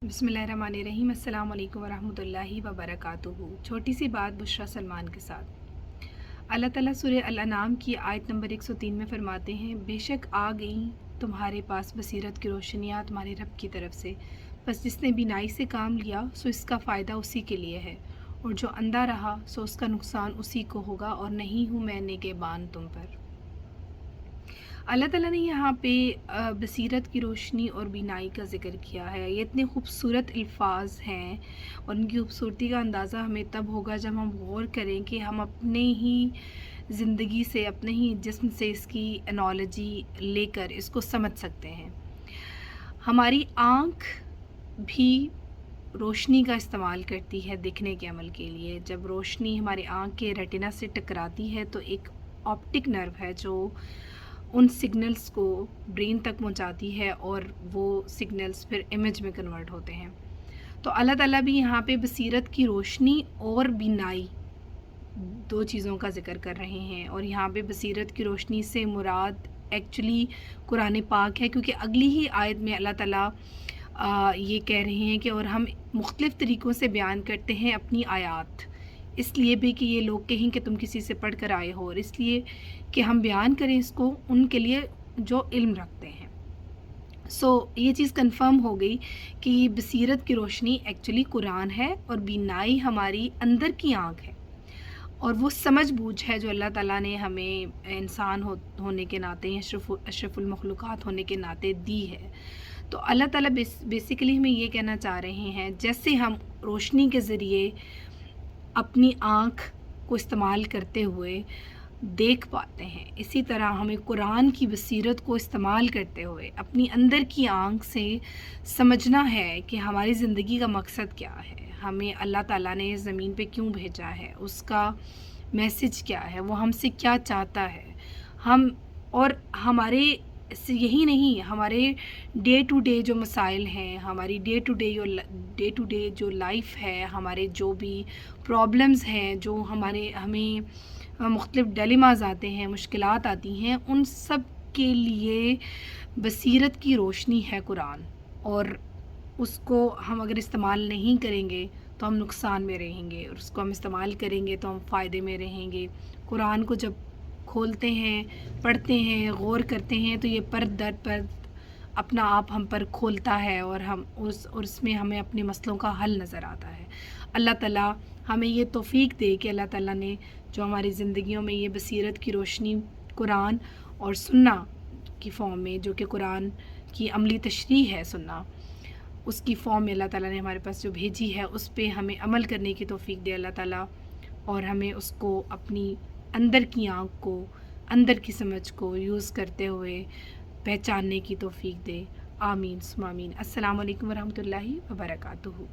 बिस्मिल्लाहिर्रहमानिर्रहीम। अस्सलाम वालेकुम वरहमतुल्लाहि वबरकातुहू। छोटी सी बात बुशरा सलमान के साथ। अल्लाह ताला सूरह अल-अनाम की आयत नंबर 103 में फरमाते हैं, बेशक आ गई तुम्हारे पास बसीरत की रोशनियाँ तुम्हारे रब की तरफ से, बस जिसने बीनाई से काम लिया सो इसका फ़ायदा उसी के लिए है, और जो अंधा रहा सो उसका नुकसान उसी को होगा, और नहीं हूँ मैं निगहबान तुम पर। अल्लाह ताला ने यहाँ पे बसीरत की रोशनी और बीनाई का ज़िक्र किया है। ये इतने खूबसूरत अल्फाज हैं और इनकी खूबसूरती का अंदाज़ा हमें तब होगा जब हम गौर करें कि हम अपने ही ज़िंदगी से, अपने ही जिस्म से इसकी एनालॉजी लेकर इसको समझ सकते हैं। हमारी आँख भी रोशनी का इस्तेमाल करती है दिखने के अमल के लिए। जब रोशनी हमारी आँख के रेटिना से टकराती है तो एक ऑप्टिक नर्व है जो उन सिग्नल्स को ब्रेन तक पहुंचाती है और वो सिग्नल्स फिर इमेज में कन्वर्ट होते हैं। तो अल्लाह ताला भी यहाँ पे बसीरत की रोशनी और बीनाई दो चीज़ों का ज़िक्र कर रहे हैं, और यहाँ पे बसीरत की रोशनी से मुराद एक्चुअली कुरान पाक है, क्योंकि अगली ही आयत में अल्लाह ताला ये कह रहे हैं कि और हम मुख्तलिफ़ तरीक़ों से बयान करते हैं अपनी आयात, इसलिए भी कि ये लोग कहें कि तुम किसी से पढ़ कर आए हो, और इसलिए कि हम बयान करें इसको उनके लिए जो इल्म रखते हैं। ये चीज़ कंफर्म हो गई कि बसीरत की रोशनी एक्चुअली कुरान है, और बीनाई हमारी अंदर की आँख है, और वो समझ बूझ है जो अल्लाह ताला ने हमें इंसान होने के नाते, अशरफुल मखलूक़ात होने के नाते दी है। तो अल्लाह ताला बेसिकली हमें ये कहना चाह रहे हैं, जैसे हम रोशनी के ज़रिए अपनी आँख को इस्तेमाल करते हुए देख पाते हैं, इसी तरह हमें कुरान की बसीरत को इस्तेमाल करते हुए अपनी अंदर की आँख से समझना है कि हमारी ज़िंदगी का मकसद क्या है, हमें अल्लाह ताला ने ज़मीन पे क्यों भेजा है, उसका मैसेज क्या है, वो हमसे क्या चाहता है। हम और हमारे यही नहीं, हमारे डे टू डे जो मसाइल हैं, हमारी डे टू डे जो लाइफ है, हमारे जो भी प्रॉब्लम्स हैं, जो हमें मुख्तलिफ़ डिलेमाज़ आते हैं, मुश्किलात आती हैं, उन सब के लिए बसीरत की रोशनी है कुरान, और उसको हम अगर इस्तेमाल नहीं करेंगे तो हम नुकसान में रहेंगे, और उसको हम इस्तेमाल करेंगे तो हम फ़ायदे में रहेंगे। कुरान को जब खोलते हैं, पढ़ते हैं, गौर करते हैं, तो ये परत दर परत अपना आप हम पर खोलता है, और उसमें हमें अपने मसलों का हल नज़र आता है। अल्लाह ताला हमें ये तौफ़ीक दे कि अल्लाह ताला ने जो हमारी ज़िंदगियों में ये बसीरत की रोशनी कुरान और सुन्ना की फ़ॉर्म में, जो कि कुरान की अमली तशरीह है सुन्ना, उसकी फ़ॉर्म में अल्लाह ताला ने हमारे पास जो भेजी है उस पे हमें अमल करने की तौफ़ीक दे अल्लाह ताला, और हमें उसको अपनी अंदर की आँख को, अंदर की समझ को यूज़ करते हुए पहचानने की तौफ़ीक दे। आमीन सुम्मा आमीन। अस्सलामु अलैकुम वरहमतुल्लाहि वबरकातुहू।